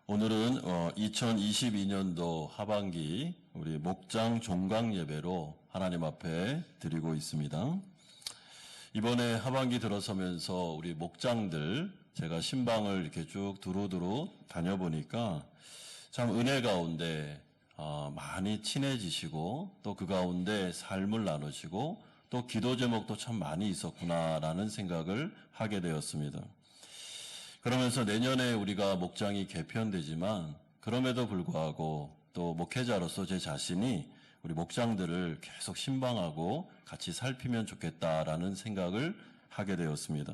오늘은 2022년도 하반기 우리 목장 종강 예배로 하나님 앞에 드리고 있습니다. 이번에 하반기 들어서면서 우리 목장들 제가 신방을 이렇게 쭉 두루두루 다녀보니까 참 은혜 가운데 많이 친해지시고 또 그 가운데 삶을 나누시고 또 기도 제목도 참 많이 있었구나라는 생각을 하게 되었습니다. 그러면서 내년에 우리가 목장이 개편되지만 그럼에도 불구하고 또 목회자로서 제 자신이 우리 목장들을 계속 신방하고 같이 살피면 좋겠다라는 생각을 하게 되었습니다.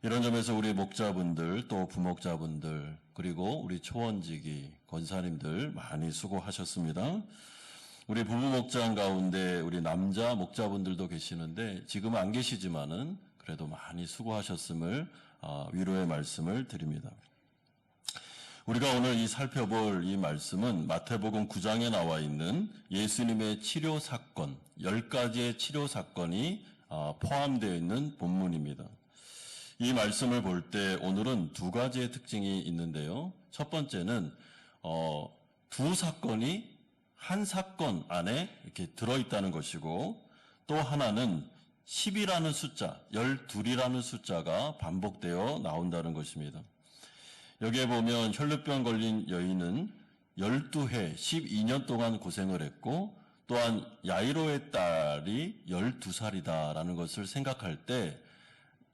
이런 점에서 우리 목자분들 또 부목자분들 그리고 우리 초원지기 권사님들 많이 수고하셨습니다. 우리 부부 목장 가운데 우리 남자 목자분들도 계시는데 지금은 안 계시지만은 그래도 많이 수고하셨음을 위로의 말씀을 드립니다. 우리가 오늘 이 살펴볼 이 말씀은 마태복음 9장에 나와 있는 예수님의 치료 사건, 10가지의 치료 사건이 포함되어 있는 본문입니다. 이 말씀을 볼 때 오늘은 두 가지의 특징이 있는데요. 첫 번째는 두 사건이 한 사건 안에 이렇게 들어있다는 것이고 또 하나는 10이라는 숫자, 12이라는 숫자가 반복되어 나온다는 것입니다. 여기에 보면 혈루병 걸린 여인은 12해, 12년 동안 고생을 했고 또한 야이로의 딸이 12살이다라는 것을 생각할 때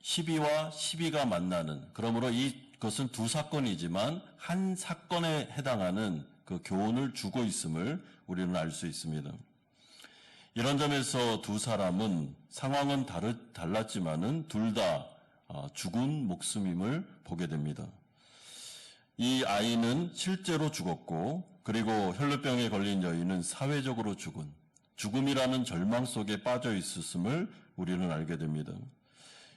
12와 12가 만나는, 그러므로 이것은 두 사건이지만 한 사건에 해당하는 그 교훈을 주고 있음을 우리는 알 수 있습니다. 이런 점에서 두 사람은 상황은 달랐지만은 둘 다 죽은 목숨임을 보게 됩니다. 이 아이는 실제로 죽었고 그리고 혈루병에 걸린 여인은 사회적으로 죽음이라는 절망 속에 빠져 있었음을 우리는 알게 됩니다.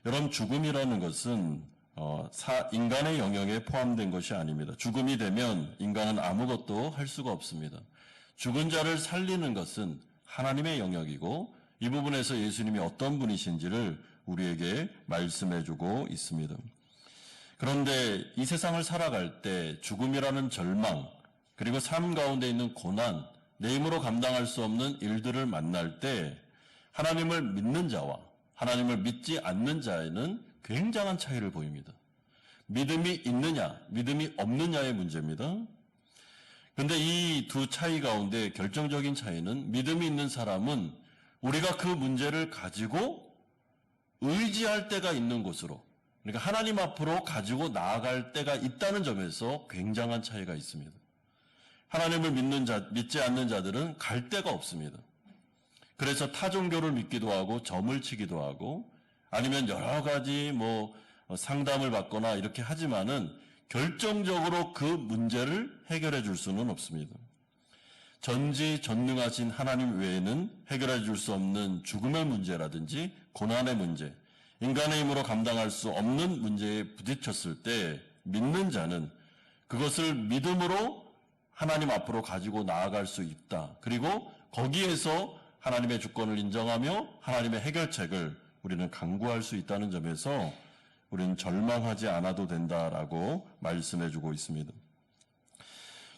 여러분, 죽음이라는 것은 인간의 영역에 포함된 것이 아닙니다. 죽음이 되면 인간은 아무것도 할 수가 없습니다. 죽은 자를 살리는 것은 하나님의 영역이고 이 부분에서 예수님이 어떤 분이신지를 우리에게 말씀해주고 있습니다. 그런데 이 세상을 살아갈 때 죽음이라는 절망 그리고 삶 가운데 있는 고난, 내 힘으로 감당할 수 없는 일들을 만날 때 하나님을 믿는 자와 하나님을 믿지 않는 자에는 굉장한 차이를 보입니다. 믿음이 있느냐, 믿음이 없느냐의 문제입니다. 그런데 이 두 차이 가운데 결정적인 차이는 믿음이 있는 사람은 우리가 그 문제를 가지고 의지할 때가 있는 곳으로, 그러니까 하나님 앞으로 가지고 나아갈 때가 있다는 점에서 굉장한 차이가 있습니다. 하나님을 믿지 않는 자들은 갈 데가 없습니다. 그래서 타 종교를 믿기도 하고 점을 치기도 하고 아니면 여러 가지 상담을 받거나 이렇게 하지만은 결정적으로 그 문제를 해결해 줄 수는 없습니다. 전지전능하신 하나님 외에는 해결해 줄 수 없는 죽음의 문제라든지 고난의 문제, 인간의 힘으로 감당할 수 없는 문제에 부딪혔을 때 믿는 자는 그것을 믿음으로 하나님 앞으로 가지고 나아갈 수 있다. 그리고 거기에서 하나님의 주권을 인정하며 하나님의 해결책을 우리는 강구할 수 있다는 점에서 우리는 절망하지 않아도 된다라고 말씀해주고 있습니다.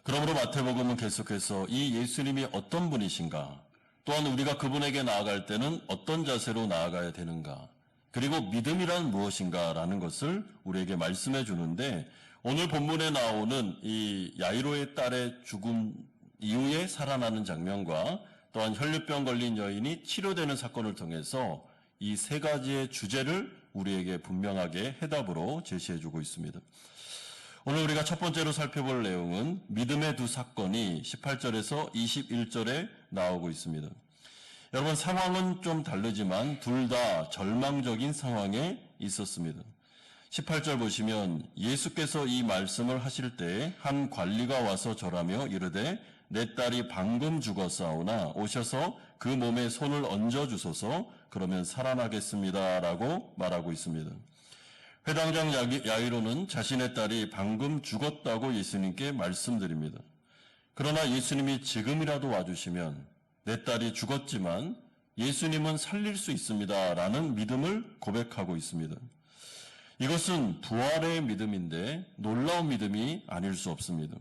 그러므로 마태복음은 계속해서 이 예수님이 어떤 분이신가, 또한 우리가 그분에게 나아갈 때는 어떤 자세로 나아가야 되는가, 그리고 믿음이란 무엇인가라는 것을 우리에게 말씀해 주는데 오늘 본문에 나오는 이 야이로의 딸의 죽음 이후에 살아나는 장면과 또한 혈루병 걸린 여인이 치료되는 사건을 통해서 이 세 가지의 주제를 우리에게 분명하게 해답으로 제시해 주고 있습니다. 오늘 우리가 첫 번째로 살펴볼 내용은 믿음의 두 사건이 18절에서 21절에 나오고 있습니다. 여러분, 상황은 좀 다르지만 둘 다 절망적인 상황에 있었습니다. 18절 보시면 예수께서 이 말씀을 하실 때 한 관리가 와서 절하며 이르되 내 딸이 방금 죽었사오나 오셔서 그 몸에 손을 얹어주소서 그러면 살아나겠습니다 라고 말하고 있습니다. 회당장 야이로는 자신의 딸이 방금 죽었다고 예수님께 말씀드립니다. 그러나 예수님이 지금이라도 와주시면 내 딸이 죽었지만 예수님은 살릴 수 있습니다 라는 믿음을 고백하고 있습니다. 이것은 부활의 믿음인데 놀라운 믿음이 아닐 수 없습니다.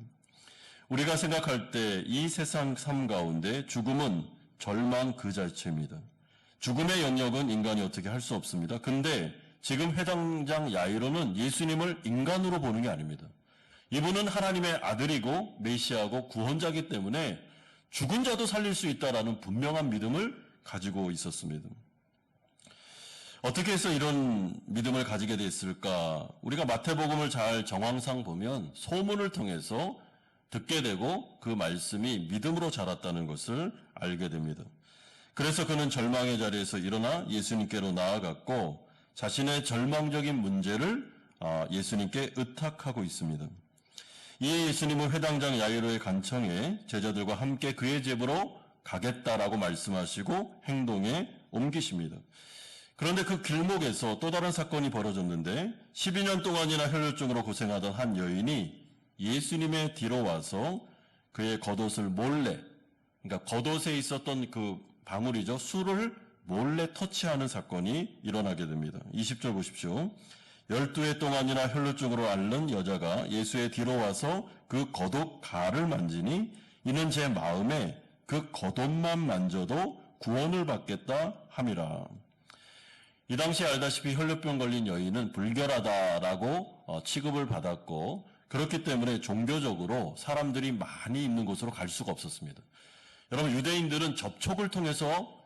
우리가 생각할 때 이 세상 삶 가운데 죽음은 절망 그 자체입니다. 죽음의 영역은 인간이 어떻게 할 수 없습니다. 근데 지금 회당장 야이로는 예수님을 인간으로 보는 게 아닙니다. 이분은 하나님의 아들이고 메시아고 구원자이기 때문에 죽은 자도 살릴 수 있다라는 분명한 믿음을 가지고 있었습니다. 어떻게 해서 이런 믿음을 가지게 됐을까? 우리가 마태복음을 잘 정황상 보면 소문을 통해서 듣게 되고 그 말씀이 믿음으로 자랐다는 것을 알게 됩니다. 그래서 그는 절망의 자리에서 일어나 예수님께로 나아갔고 자신의 절망적인 문제를 예수님께 의탁하고 있습니다. 이에 예수님은 회당장 야이로의 간청에 제자들과 함께 그의 집으로 가겠다라고 말씀하시고 행동에 옮기십니다. 그런데 그 길목에서 또 다른 사건이 벌어졌는데 12년 동안이나 혈루증으로 고생하던 한 여인이 예수님의 뒤로 와서 그의 겉옷을 몰래, 그러니까 겉옷에 있었던 그 방울이죠. 술을 몰래 터치하는 사건이 일어나게 됩니다. 20절 보십시오. 12해 동안이나 혈루증으로 앓는 여자가 예수의 뒤로 와서 그 겉옷 가를 만지니 이는 제 마음에 그 겉옷만 만져도 구원을 받겠다 함이라. 이 당시 알다시피 혈루병 걸린 여인은 불결하다라고 취급을 받았고 그렇기 때문에 종교적으로 사람들이 많이 있는 곳으로 갈 수가 없었습니다. 여러분 유대인들은 접촉을 통해서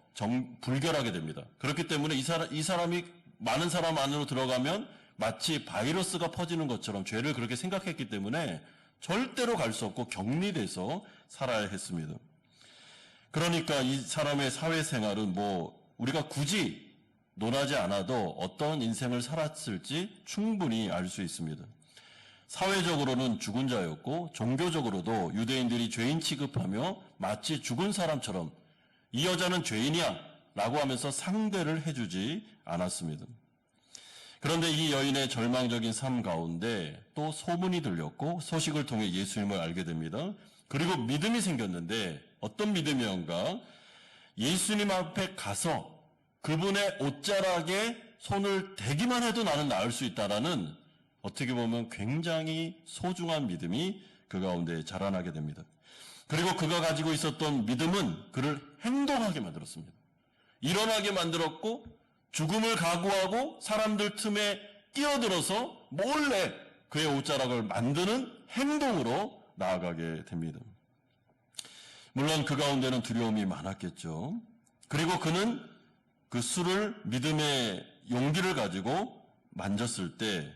불결하게 됩니다. 그렇기 때문에 이 사람이 많은 사람 안으로 들어가면 마치 바이러스가 퍼지는 것처럼 죄를 그렇게 생각했기 때문에 절대로 갈 수 없고 격리돼서 살아야 했습니다. 그러니까 이 사람의 사회생활은 우리가 굳이 논하지 않아도 어떤 인생을 살았을지 충분히 알 수 있습니다. 사회적으로는 죽은 자였고 종교적으로도 유대인들이 죄인 취급하며 마치 죽은 사람처럼 이 여자는 죄인이야 라고 하면서 상대를 해주지 않았습니다. 그런데 이 여인의 절망적인 삶 가운데 또 소문이 들렸고 소식을 통해 예수님을 알게 됩니다. 그리고 믿음이 생겼는데 어떤 믿음이었는가? 예수님 앞에 가서 그분의 옷자락에 손을 대기만 해도 나는 나을 수 있다라는 어떻게 보면 굉장히 소중한 믿음이 그 가운데 자라나게 됩니다. 그리고 그가 가지고 있었던 믿음은 그를 행동하게 만들었습니다. 일어나게 만들었고 죽음을 각오하고 사람들 틈에 끼어들어서 몰래 그의 옷자락을 만드는 행동으로 나아가게 됩니다. 물론 그 가운데는 두려움이 많았겠죠. 그리고 그는 그 술을 믿음의 용기를 가지고 만졌을 때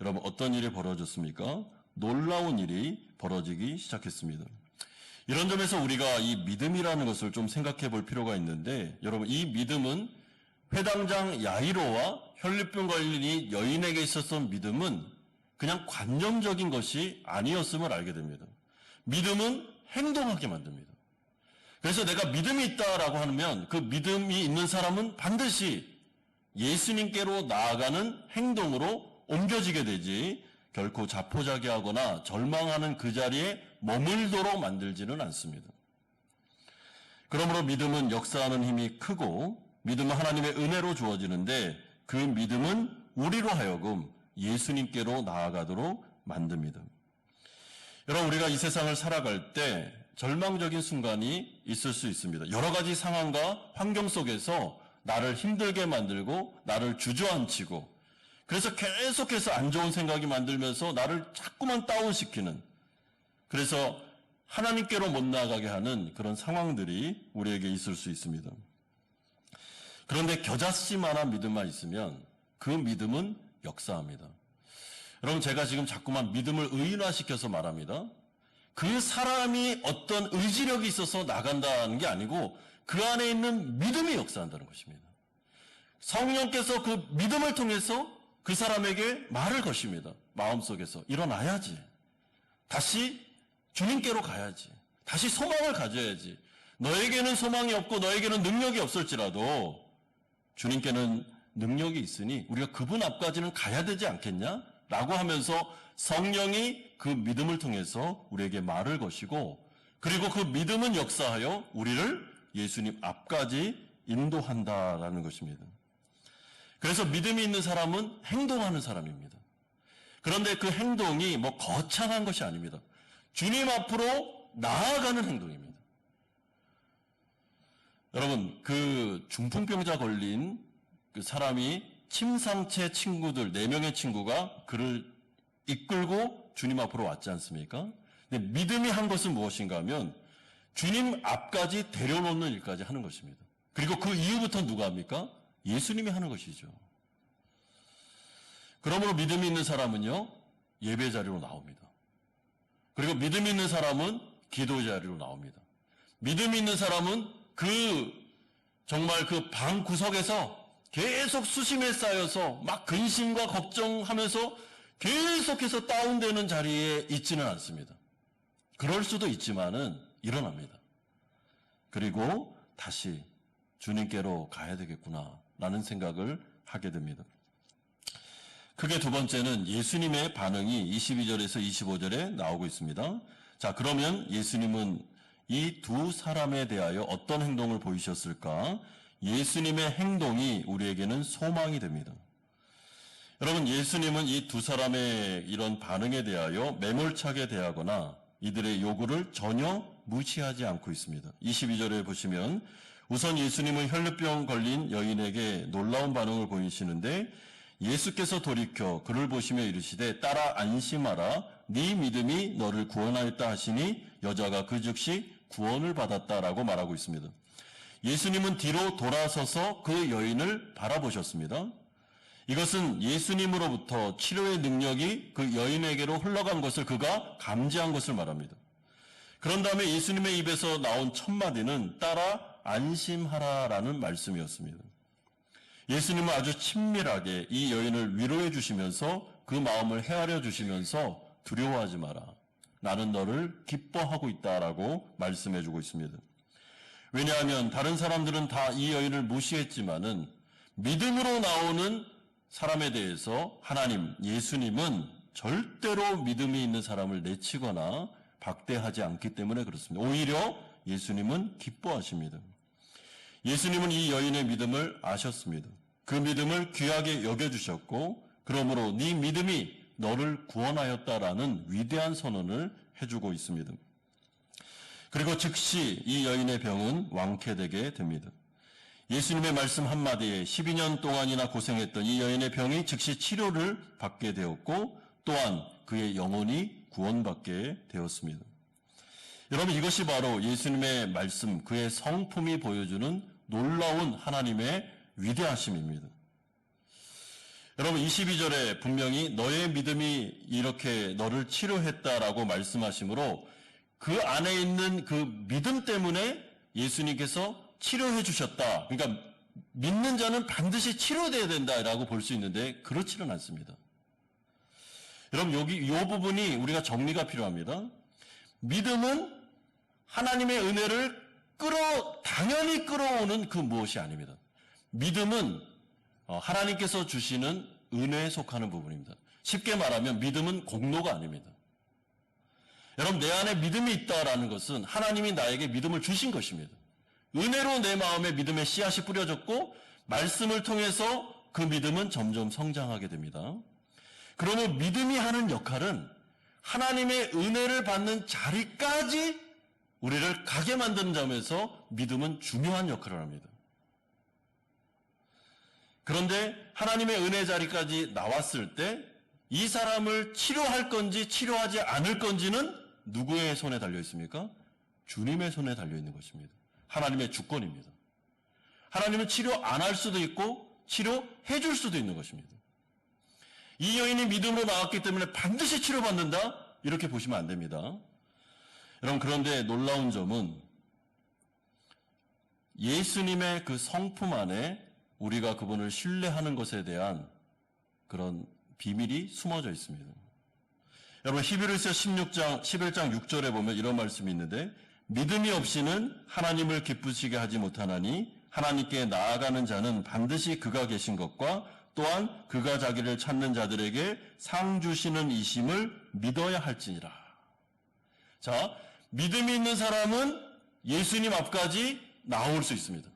여러분 어떤 일이 벌어졌습니까? 놀라운 일이 벌어지기 시작했습니다. 이런 점에서 우리가 이 믿음이라는 것을 좀 생각해 볼 필요가 있는데 여러분 이 믿음은 회당장 야이로와 혈루병 걸린 이 여인에게 있었던 믿음은 그냥 관념적인 것이 아니었음을 알게 됩니다. 믿음은 행동하게 만듭니다. 그래서 내가 믿음이 있다라고 하면 그 믿음이 있는 사람은 반드시 예수님께로 나아가는 행동으로 옮겨지게 되지 결코 자포자기하거나 절망하는 그 자리에 머물도록 만들지는 않습니다. 그러므로 믿음은 역사하는 힘이 크고 믿음은 하나님의 은혜로 주어지는데 그 믿음은 우리로 하여금 예수님께로 나아가도록 만듭니다. 여러분 우리가 이 세상을 살아갈 때 절망적인 순간이 있을 수 있습니다. 여러 가지 상황과 환경 속에서 나를 힘들게 만들고 나를 주저앉히고 그래서 계속해서 안 좋은 생각이 만들면서 나를 자꾸만 다운시키는 그래서 하나님께로 못 나아가게 하는 그런 상황들이 우리에게 있을 수 있습니다. 그런데 겨자씨만한 믿음만 있으면 그 믿음은 역사합니다. 여러분 제가 지금 자꾸만 믿음을 의인화시켜서 말합니다. 그 사람이 어떤 의지력이 있어서 나간다는 게 아니고 그 안에 있는 믿음이 역사한다는 것입니다. 성령께서 그 믿음을 통해서 그 사람에게 말을 거십니다. 마음속에서 일어나야지. 다시 주님께로 가야지. 다시 소망을 가져야지. 너에게는 소망이 없고 너에게는 능력이 없을지라도 주님께는 능력이 있으니 우리가 그분 앞까지는 가야 되지 않겠냐? 라고 하면서 성령이 그 믿음을 통해서 우리에게 말을 거시고 그리고 그 믿음은 역사하여 우리를 예수님 앞까지 인도한다라는 것입니다. 그래서 믿음이 있는 사람은 행동하는 사람입니다. 그런데 그 행동이 뭐 거창한 것이 아닙니다. 주님 앞으로 나아가는 행동입니다. 여러분, 그 중풍병자 걸린 그 사람이 침상체 친구들, 4명의 친구가 그를 이끌고 주님 앞으로 왔지 않습니까? 근데 믿음이 한 것은 무엇인가 하면 주님 앞까지 데려놓는 일까지 하는 것입니다. 그리고 그 이후부터 누가 합니까? 예수님이 하는 것이죠. 그러므로 믿음이 있는 사람은요, 예배 자리로 나옵니다. 그리고 믿음이 있는 사람은 기도 자리로 나옵니다. 믿음이 있는 사람은 정말 그 방 구석에서 계속 수심에 쌓여서 막 근심과 걱정하면서 계속해서 다운되는 자리에 있지는 않습니다. 그럴 수도 있지만은 일어납니다. 그리고 다시 주님께로 가야 되겠구나 라는 생각을 하게 됩니다. 크게 두 번째는 예수님의 반응이 22절에서 25절에 나오고 있습니다. 자, 그러면 예수님은 이 두 사람에 대하여 어떤 행동을 보이셨을까? 예수님의 행동이 우리에게는 소망이 됩니다. 여러분, 예수님은 이 두 사람의 이런 반응에 대하여 매몰차게 대하거나 이들의 요구를 전혀 무시하지 않고 있습니다. 22절에 보시면 우선 예수님은 혈루병 걸린 여인에게 놀라운 반응을 보이시는데 예수께서 돌이켜 그를 보시며 이르시되 따라 안심하라 네 믿음이 너를 구원하였다 하시니 여자가 그 즉시 구원을 받았다라고 말하고 있습니다. 예수님은 뒤로 돌아서서 그 여인을 바라보셨습니다. 이것은 예수님으로부터 치료의 능력이 그 여인에게로 흘러간 것을 그가 감지한 것을 말합니다. 그런 다음에 예수님의 입에서 나온 첫 마디는 따라 안심하라라는 말씀이었습니다. 예수님은 아주 친밀하게 이 여인을 위로해 주시면서 그 마음을 헤아려 주시면서 두려워하지 마라. 나는 너를 기뻐하고 있다라고 말씀해 주고 있습니다. 왜냐하면 다른 사람들은 다 이 여인을 무시했지만은 믿음으로 나오는 사람에 대해서 하나님, 예수님은 절대로 믿음이 있는 사람을 내치거나 박대하지 않기 때문에 그렇습니다. 오히려 예수님은 기뻐하십니다. 예수님은 이 여인의 믿음을 아셨습니다. 그 믿음을 귀하게 여겨주셨고 그러므로 네 믿음이 너를 구원하였다라는 위대한 선언을 해주고 있습니다. 그리고 즉시 이 여인의 병은 완쾌되게 됩니다. 예수님의 말씀 한마디에 12년 동안이나 고생했던 이 여인의 병이 즉시 치료를 받게 되었고 또한 그의 영혼이 구원받게 되었습니다. 여러분, 이것이 바로 예수님의 말씀, 그의 성품이 보여주는 놀라운 하나님의 위대하심입니다. 여러분, 22절에 분명히 너의 믿음이 이렇게 너를 치료했다라고 말씀하시므로 그 안에 있는 그 믿음 때문에 예수님께서 치료해 주셨다. 그러니까 믿는 자는 반드시 치료돼야 된다라고 볼 수 있는데 그렇지는 않습니다. 여러분, 여기 이 부분이 우리가 정리가 필요합니다. 믿음은 하나님의 은혜를 당연히 끌어오는 그 무엇이 아닙니다. 믿음은 하나님께서 주시는 은혜에 속하는 부분입니다. 쉽게 말하면 믿음은 공로가 아닙니다. 여러분, 내 안에 믿음이 있다라는 것은 하나님이 나에게 믿음을 주신 것입니다. 은혜로 내 마음에 믿음의 씨앗이 뿌려졌고 말씀을 통해서 그 믿음은 점점 성장하게 됩니다. 그러면 믿음이 하는 역할은 하나님의 은혜를 받는 자리까지 우리를 가게 만드는 점에서 믿음은 중요한 역할을 합니다. 그런데 하나님의 은혜 자리까지 나왔을 때 이 사람을 치료할 건지 치료하지 않을 건지는 누구의 손에 달려 있습니까? 주님의 손에 달려 있는 것입니다. 하나님의 주권입니다. 하나님은 치료 안 할 수도 있고 치료해 줄 수도 있는 것입니다. 이 여인이 믿음으로 나왔기 때문에 반드시 치료받는다? 이렇게 보시면 안 됩니다. 여러분, 그런데 놀라운 점은 예수님의 그 성품 안에 우리가 그분을 신뢰하는 것에 대한 그런 비밀이 숨어져 있습니다. 여러분, 히브리서 11장 6절에 보면 이런 말씀이 있는데 믿음이 없이는 하나님을 기쁘시게 하지 못하나니 하나님께 나아가는 자는 반드시 그가 계신 것과 또한 그가 자기를 찾는 자들에게 상 주시는 이심을 믿어야 할지니라. 자, 믿음이 있는 사람은 예수님 앞까지 나올 수 있습니다.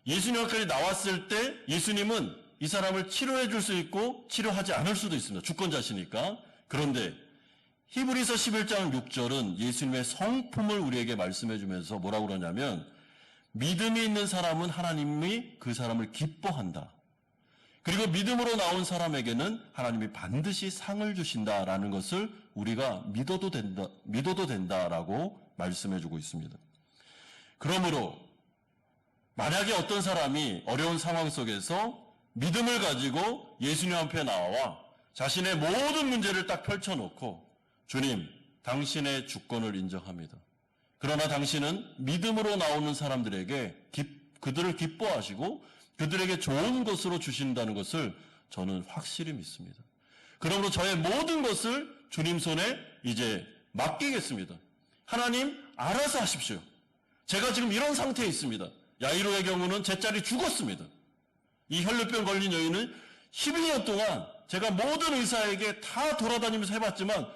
예수님 앞까지 나왔을 때 예수님은 이 사람을 치료해 줄 수 있고 치료하지 않을 수도 있습니다. 주권자시니까. 그런데 히브리서 11장 6절은 예수님의 성품을 우리에게 말씀해 주면서 뭐라고 그러냐면 믿음이 있는 사람은 하나님이 그 사람을 기뻐한다. 그리고 믿음으로 나온 사람에게는 하나님이 반드시 상을 주신다라는 것을 우리가 믿어도 된다라고 말씀해 주고 있습니다. 그러므로 만약에 어떤 사람이 어려운 상황 속에서 믿음을 가지고 예수님 앞에 나와 자신의 모든 문제를 딱 펼쳐놓고 주님, 당신의 주권을 인정합니다. 그러나 당신은 믿음으로 나오는 사람들에게 그들을 기뻐하시고 그들에게 좋은 것으로 주신다는 것을 저는 확실히 믿습니다. 그러므로 저의 모든 것을 주님 손에 이제 맡기겠습니다. 하나님, 알아서 하십시오. 제가 지금 이런 상태에 있습니다. 야이로의 경우는 제 딸이 죽었습니다. 이 혈류병 걸린 여인은 12년 동안 제가 모든 의사에게 다 돌아다니면서 해봤지만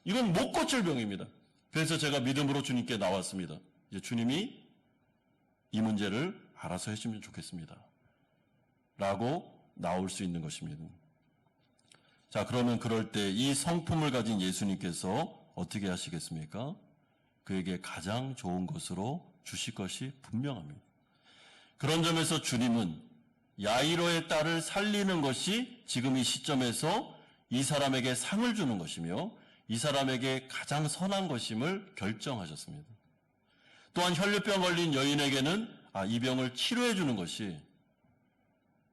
이건 못 고칠 병입니다. 그래서 제가 믿음으로 주님께 나왔습니다. 이제 주님이 이 문제를 알아서 해주면 좋겠습니다. 라고 나올 수 있는 것입니다. 자, 그러면 그럴 때 이 성품을 가진 예수님께서 어떻게 하시겠습니까? 그에게 가장 좋은 것으로 주실 것이 분명합니다. 그런 점에서 주님은 야이로의 딸을 살리는 것이 지금 이 시점에서 이 사람에게 상을 주는 것이며 이 사람에게 가장 선한 것임을 결정하셨습니다. 또한 혈류병 걸린 여인에게는 이 병을 치료해 주는 것이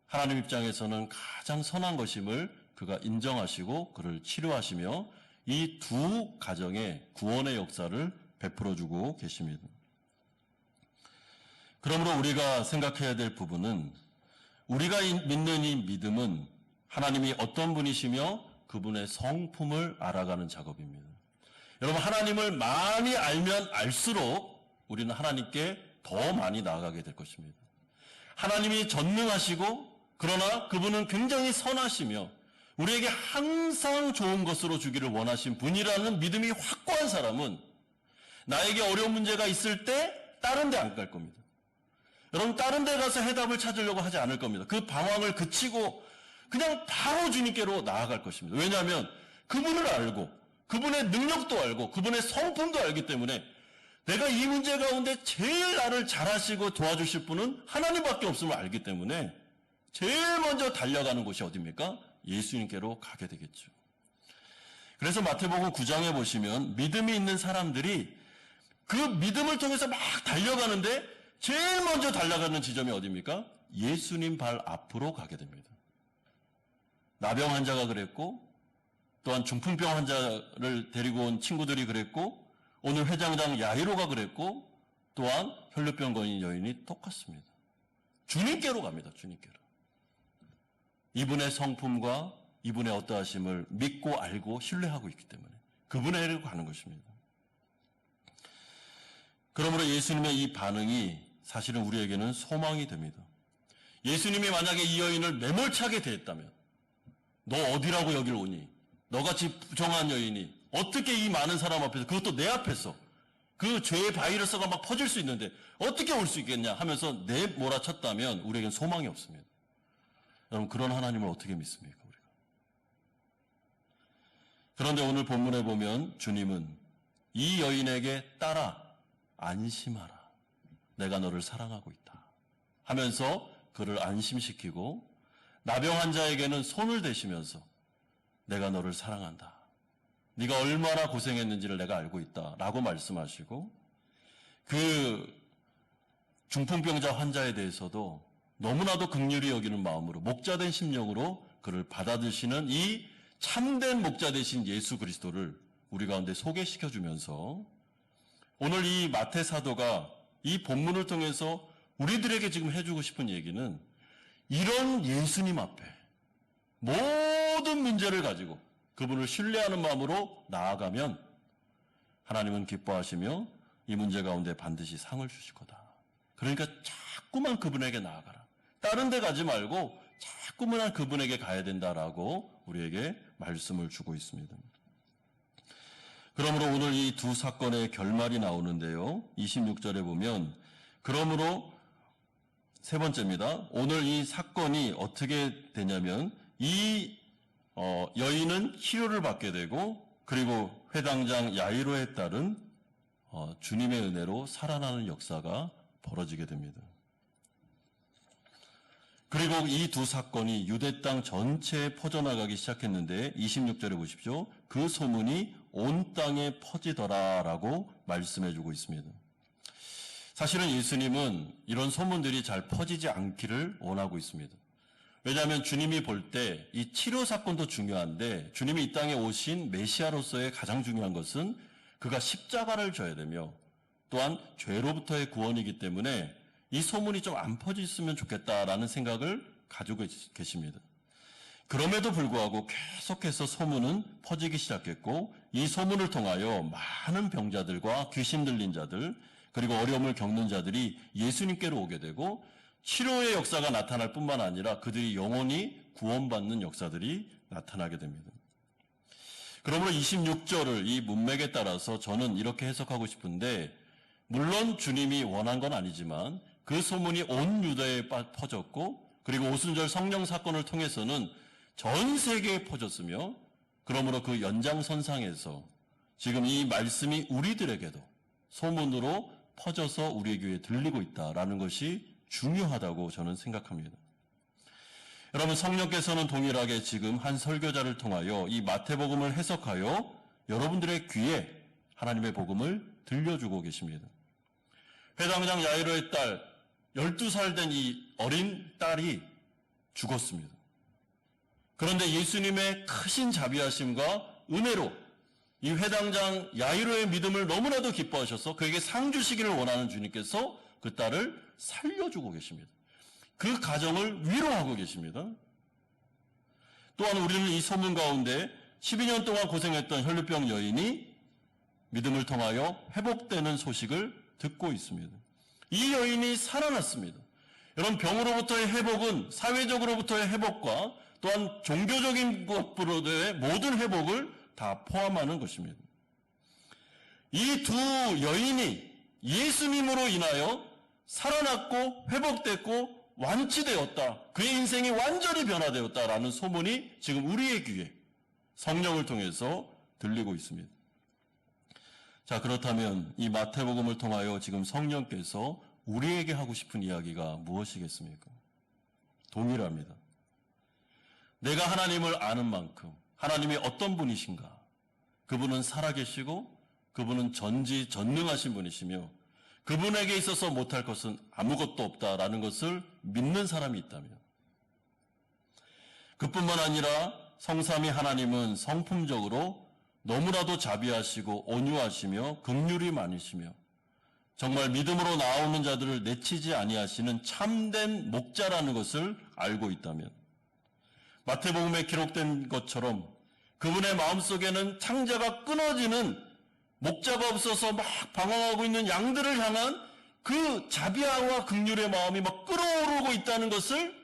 하나님 입장에서는 가장 선한 것임을 그가 인정하시고 그를 치료하시며 이 두 가정에 구원의 역사를 베풀어 주고 계십니다. 그러므로 우리가 생각해야 될 부분은 우리가 믿는 이 믿음은 하나님이 어떤 분이시며 그분의 성품을 알아가는 작업입니다. 여러분, 하나님을 많이 알면 알수록 우리는 하나님께 더 많이 나아가게 될 것입니다. 하나님이 전능하시고 그러나 그분은 굉장히 선하시며 우리에게 항상 좋은 것으로 주기를 원하신 분이라는 믿음이 확고한 사람은 나에게 어려운 문제가 있을 때 다른 데 안 갈 겁니다. 여러분, 다른 데 가서 해답을 찾으려고 하지 않을 겁니다. 그 방황을 그치고 그냥 바로 주님께로 나아갈 것입니다. 왜냐하면 그분을 알고 그분의 능력도 알고 그분의 성품도 알기 때문에 내가 이 문제 가운데 제일 나를 잘하시고 도와주실 분은 하나님밖에 없음을 알기 때문에 제일 먼저 달려가는 곳이 어디입니까? 예수님께로 가게 되겠죠. 그래서 마태복음 9장에 보시면 믿음이 있는 사람들이 그 믿음을 통해서 막 달려가는데 제일 먼저 달려가는 지점이 어디입니까? 예수님 발 앞으로 가게 됩니다. 나병 환자가 그랬고 또한 중풍병 환자를 데리고 온 친구들이 그랬고 오늘 회장장 야이로가 그랬고 또한 혈류병 걸린 여인이 똑같습니다. 주님께로 갑니다. 주님께로. 이분의 성품과 이분의 어떠하심을 믿고 알고 신뢰하고 있기 때문에 그분에게로 가는 것입니다. 그러므로 예수님의 이 반응이 사실은 우리에게는 소망이 됩니다. 예수님이 만약에 이 여인을 매몰차게 대했다면 너 어디라고 여길 오니? 너같이 부정한 여인이 어떻게 이 많은 사람 앞에서 그것도 내 앞에서 그 죄의 바이러스가 막 퍼질 수 있는데 어떻게 올 수 있겠냐 하면서 내몰아쳤다면 우리에겐 소망이 없습니다. 여러분, 그런 하나님을 어떻게 믿습니까? 우리가. 그런데 오늘 본문에 보면 주님은 이 여인에게 따라 안심하라. 내가 너를 사랑하고 있다. 하면서 그를 안심시키고 나병 환자에게는 손을 대시면서 내가 너를 사랑한다. 네가 얼마나 고생했는지를 내가 알고 있다. 라고 말씀하시고 그 중풍병자 환자에 대해서도 너무나도 긍휼히 여기는 마음으로 목자된 심령으로 그를 받아드시는 이 참된 목자 되신 예수 그리스도를 우리 가운데 소개시켜주면서 오늘 이 마태 사도가 이 본문을 통해서 우리들에게 지금 해주고 싶은 얘기는 이런 예수님 앞에 모든 문제를 가지고 그분을 신뢰하는 마음으로 나아가면 하나님은 기뻐하시며 이 문제 가운데 반드시 상을 주실 거다. 그러니까 자꾸만 그분에게 나아가라. 다른 데 가지 말고 자꾸만 그분에게 가야 된다라고 우리에게 말씀을 주고 있습니다. 그러므로 오늘 이 두 사건의 결말이 나오는데요. 26절에 보면 그러므로 세 번째입니다. 오늘 이 사건이 어떻게 되냐면 이 여인은 치료를 받게 되고 그리고 회당장 야이로에 따른 주님의 은혜로 살아나는 역사가 벌어지게 됩니다. 그리고 이 두 사건이 유대 땅 전체에 퍼져나가기 시작했는데 26절에 보십시오. 그 소문이 온 땅에 퍼지더라라고 말씀해주고 있습니다. 사실은 예수님은 이런 소문들이 잘 퍼지지 않기를 원하고 있습니다. 왜냐하면 주님이 볼 때 이 치료 사건도 중요한데 주님이 이 땅에 오신 메시아로서의 가장 중요한 것은 그가 십자가를 져야 되며 또한 죄로부터의 구원이기 때문에 이 소문이 좀 안 퍼졌으면 좋겠다라는 생각을 가지고 계십니다. 그럼에도 불구하고 계속해서 소문은 퍼지기 시작했고 이 소문을 통하여 많은 병자들과 귀신 들린 자들 그리고 어려움을 겪는 자들이 예수님께로 오게 되고 치료의 역사가 나타날 뿐만 아니라 그들이 영원히 구원받는 역사들이 나타나게 됩니다. 그러므로 26절을 이 문맥에 따라서 저는 이렇게 해석하고 싶은데 물론 주님이 원한 건 아니지만 그 소문이 온 유다에 퍼졌고 그리고 오순절 성령 사건을 통해서는 전 세계에 퍼졌으며 그러므로 그 연장선상에서 지금 이 말씀이 우리들에게도 소문으로 퍼져서 우리의 귀에 들리고 있다라는 것이 중요하다고 저는 생각합니다. 여러분 성령께서는 동일하게 지금 한 설교자를 통하여 이 마태복음을 해석하여 여러분들의 귀에 하나님의 복음을 들려주고 계십니다. 회당장 야이로의 딸 12살 된 이 어린 딸이 죽었습니다. 그런데 예수님의 크신 자비하심과 은혜로 이 회당장 야이로의 믿음을 너무나도 기뻐하셔서 그에게 상 주시기를 원하는 주님께서 그 딸을 살려주고 계십니다. 그 가정을 위로하고 계십니다. 또한 우리는 이 소문 가운데 12년 동안 고생했던 혈루병 여인이 믿음을 통하여 회복되는 소식을 듣고 있습니다. 이 여인이 살아났습니다. 여러분 병으로부터의 회복은 사회적으로부터의 회복과 또한 종교적인 것으로의 모든 회복을 다 포함하는 것입니다. 이 두 여인이 예수님으로 인하여 살아났고 회복됐고 완치되었다. 그의 인생이 완전히 변화되었다라는 소문이 지금 우리의 귀에 성령을 통해서 들리고 있습니다. 자, 그렇다면 이 마태복음을 통하여 지금 성령께서 우리에게 하고 싶은 이야기가 무엇이겠습니까? 동일합니다. 내가 하나님을 아는 만큼 하나님이 어떤 분이신가? 그분은 살아계시고 그분은 전지전능하신 분이시며 그분에게 있어서 못할 것은 아무것도 없다라는 것을 믿는 사람이 있다면 그뿐만 아니라 성삼위 하나님은 성품적으로 너무나도 자비하시고 온유하시며 긍휼이 많으시며 정말 믿음으로 나오는 자들을 내치지 아니하시는 참된 목자라는 것을 알고 있다면 마태복음에 기록된 것처럼 그분의 마음속에는 창자가 끊어지는 목자가 없어서 막 방황하고 있는 양들을 향한 그 자비와 긍휼의 마음이 막 끓어오르고 있다는 것을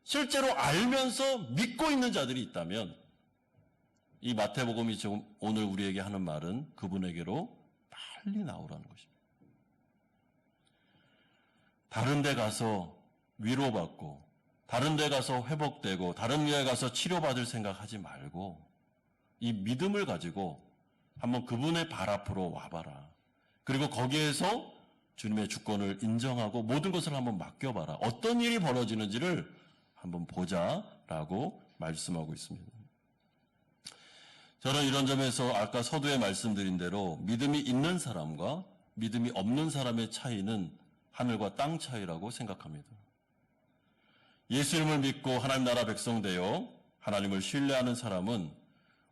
실제로 알면서 믿고 있는 자들이 있다면 이 마태복음이 지금 오늘 우리에게 하는 말은 그분에게로 빨리 나오라는 것입니다. 다른 데 가서 위로받고 다른 데 가서 회복되고 다른 데 가서 치료받을 생각하지 말고 이 믿음을 가지고 한번 그분의 발 앞으로 와봐라. 그리고 거기에서 주님의 주권을 인정하고 모든 것을 한번 맡겨봐라. 어떤 일이 벌어지는지를 한번 보자라고 말씀하고 있습니다. 저는 이런 점에서 아까 서두에 말씀드린 대로 믿음이 있는 사람과 믿음이 없는 사람의 차이는 하늘과 땅 차이라고 생각합니다. 예수님을 믿고 하나님 나라 백성 되어 하나님을 신뢰하는 사람은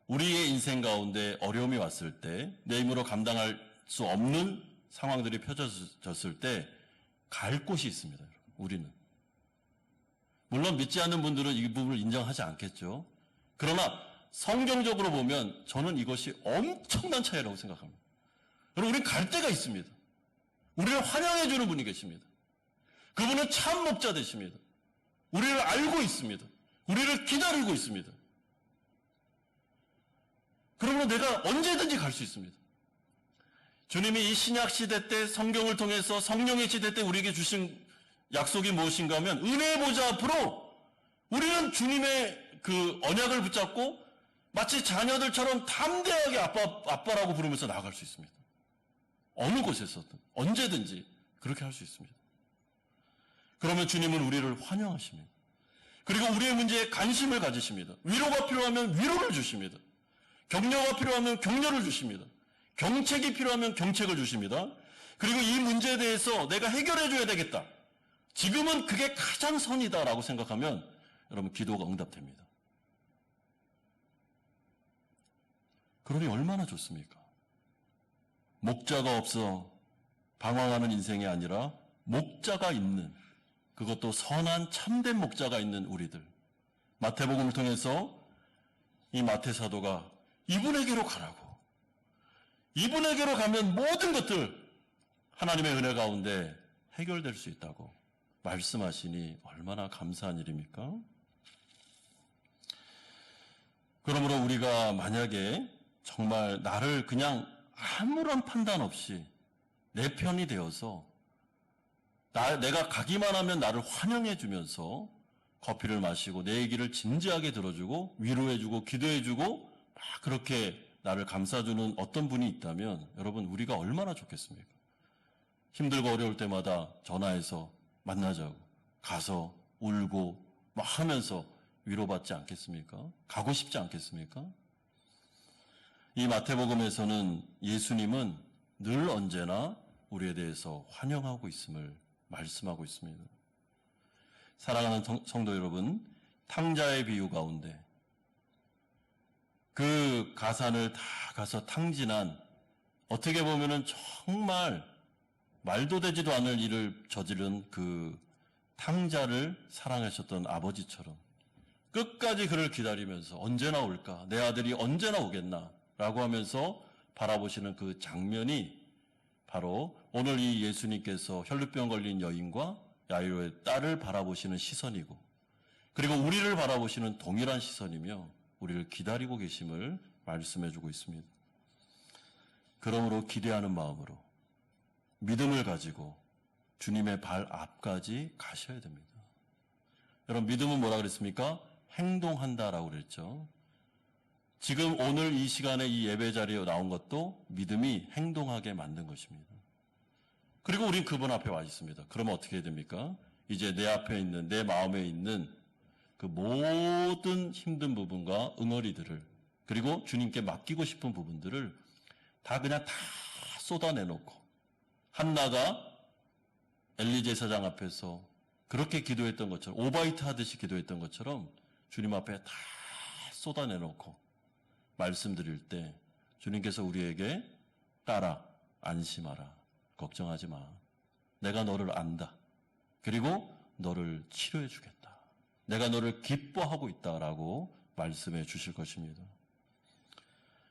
우리의 인생 가운데 어려움이 왔을 때 내 힘으로 감당할 수 없는 상황들이 펼쳐졌을 때 갈 곳이 있습니다. 우리는. 물론 믿지 않는 분들은 이 부분을 인정하지 않겠죠. 그러나 성경적으로 보면 저는 이것이 엄청난 차이라고 생각합니다. 여러분, 우리는 갈 데가 있습니다. 우리를 환영해 주는 분이 계십니다. 그분은 참 목자 되십니다. 우리를 알고 있습니다. 우리를 기다리고 있습니다. 그러므로 내가 언제든지 갈 수 있습니다. 주님이 이 신약 시대 때 성경을 통해서 성령의 시대 때 우리에게 주신 약속이 무엇인가 하면 은혜의 보좌 앞으로 우리는 주님의 그 언약을 붙잡고 마치 자녀들처럼 담대하게 아빠라고 부르면서 나아갈 수 있습니다. 어느 곳에서든 언제든지 그렇게 할 수 있습니다. 그러면 주님은 우리를 환영하십니다. 그리고 우리의 문제에 관심을 가지십니다. 위로가 필요하면 위로를 주십니다. 격려가 필요하면 격려를 주십니다. 경책이 필요하면 경책을 주십니다. 그리고 이 문제에 대해서 내가 해결해 줘야 되겠다. 지금은 그게 가장 선이다라고 생각하면 여러분 기도가 응답됩니다. 그러니 얼마나 좋습니까? 목자가 없어 방황하는 인생이 아니라 목자가 있는, 그것도 선한 참된 목자가 있는 우리들. 마태복음을 통해서 이 마태 사도가 이분에게로 가라고, 이분에게로 가면 모든 것들 하나님의 은혜 가운데 해결될 수 있다고 말씀하시니 얼마나 감사한 일입니까? 그러므로 우리가 만약에 정말 나를 그냥 아무런 판단 없이 내 편이 되어서 내가 가기만 하면 나를 환영해 주면서 커피를 마시고 내 얘기를 진지하게 들어주고 위로해주고 기도해주고 막 그렇게 나를 감싸주는 어떤 분이 있다면 여러분 우리가 얼마나 좋겠습니까? 힘들고 어려울 때마다 전화해서 만나자고 가서 울고 막 하면서 위로받지 않겠습니까? 가고 싶지 않겠습니까? 이 마태복음에서는 예수님은 늘 언제나 우리에 대해서 환영하고 있음을 말씀하고 있습니다. 사랑하는 성도 여러분, 탕자의 비유 가운데 그 가산을 다 가서 탕진한, 어떻게 보면은 정말 말도 되지도 않을 일을 저지른 그 탕자를 사랑하셨던 아버지처럼 끝까지 그를 기다리면서 언제나 올까? 내 아들이 언제나 오겠나? 라고 하면서 바라보시는 그 장면이 바로 오늘 이 예수님께서 혈루병 걸린 여인과 야이로의 딸을 바라보시는 시선이고, 그리고 우리를 바라보시는 동일한 시선이며 우리를 기다리고 계심을 말씀해주고 있습니다. 그러므로 기대하는 마음으로 믿음을 가지고 주님의 발 앞까지 가셔야 됩니다. 여러분, 믿음은 뭐라 그랬습니까? 행동한다라고 그랬죠. 지금 오늘 이 시간에 이 예배 자리에 나온 것도 믿음이 행동하게 만든 것입니다. 그리고 우린 그분 앞에 와 있습니다. 그러면 어떻게 해야 됩니까? 이제 내 앞에 있는, 내 마음에 있는 그 모든 힘든 부분과 응어리들을, 그리고 주님께 맡기고 싶은 부분들을 다 그냥 다 쏟아내놓고, 한나가 엘리 제사장 앞에서 그렇게 기도했던 것처럼, 오바이트 하듯이 기도했던 것처럼 주님 앞에 다 쏟아내놓고 말씀드릴 때 주님께서 우리에게 딸아, 안심하라, 걱정하지 마, 내가 너를 안다, 그리고 너를 치료해 주겠다, 내가 너를 기뻐하고 있다라고 말씀해 주실 것입니다.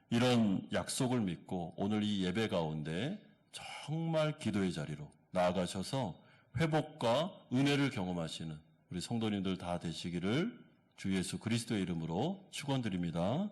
이런 약속을 믿고 오늘 이 예배 가운데 정말 기도의 자리로 나아가셔서 회복과 은혜를 경험하시는 우리 성도님들 다 되시기를 주 예수 그리스도의 이름으로 축원드립니다.